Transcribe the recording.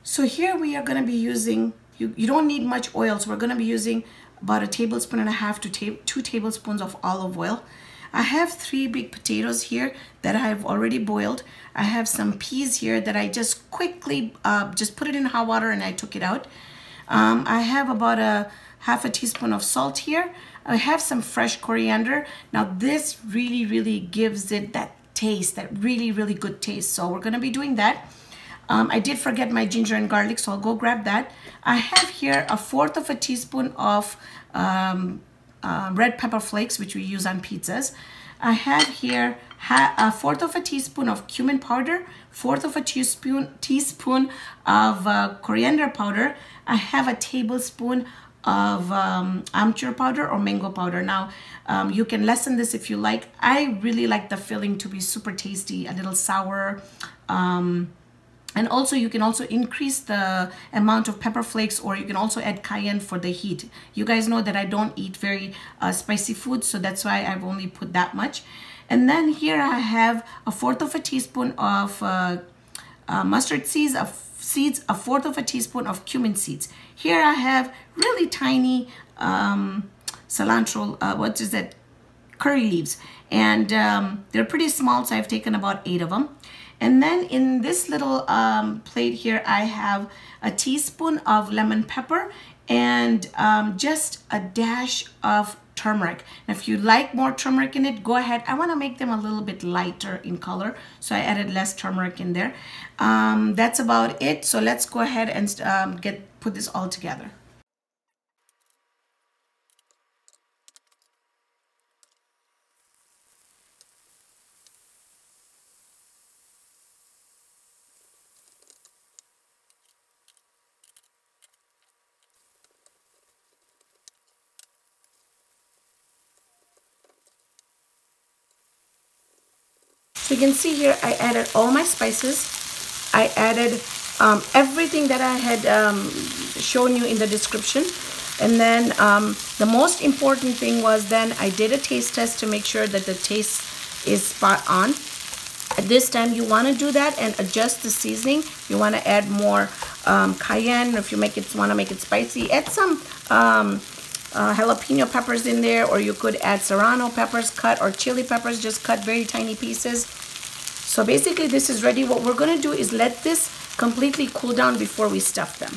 So here we are going to be using, you don't need much oil, so we're going to be using about 1.5 tablespoons to 2 tablespoons of olive oil. I have 3 big potatoes here that I have already boiled. I have some peas here that I just quickly just put it in hot water and I took it out. I have about 1/2 teaspoon of salt here. I have some fresh coriander. Now this really gives it that taste, that really good taste. So we're going to be doing that. I did forget my ginger and garlic, so I'll go grab that. I have here 1/4 teaspoon of red pepper flakes, which we use on pizzas. I have here 1/4 teaspoon of cumin powder, 1/4 teaspoon of coriander powder. I have a tablespoon of chur powder or mango powder. Now, you can lessen this if you like. I really like the filling to be super tasty, a little sour. And also you can also increase the amount of pepper flakes, or you can also add cayenne for the heat. You guys know that I don't eat very spicy food, so that's why I've only put that much. And then here I have 1/4 teaspoon of mustard seeds, 1/4 teaspoon of cumin seeds. Here I have really tiny cilantro, what is that? Curry leaves. And they're pretty small, so I've taken about 8 of them. And then in this little plate here, I have a teaspoon of lemon pepper and just a dash of turmeric. Now, if you like more turmeric in it, go ahead. I want to make them a little bit lighter in color, so I added less turmeric in there. That's about it. So let's go ahead and put this all together. So you can see here, I added all my spices. I added everything that I had shown you in the description. And then the most important thing was then I did a taste test to make sure that the taste is spot on. At this time, you want to do that and adjust the seasoning. You want to add more cayenne. If you want to make it spicy, add some jalapeno peppers in there, or you could add serrano peppers cut, or chili peppers just cut very tiny pieces. So basically this is ready. What we're going to do is let this completely cool down before we stuff them.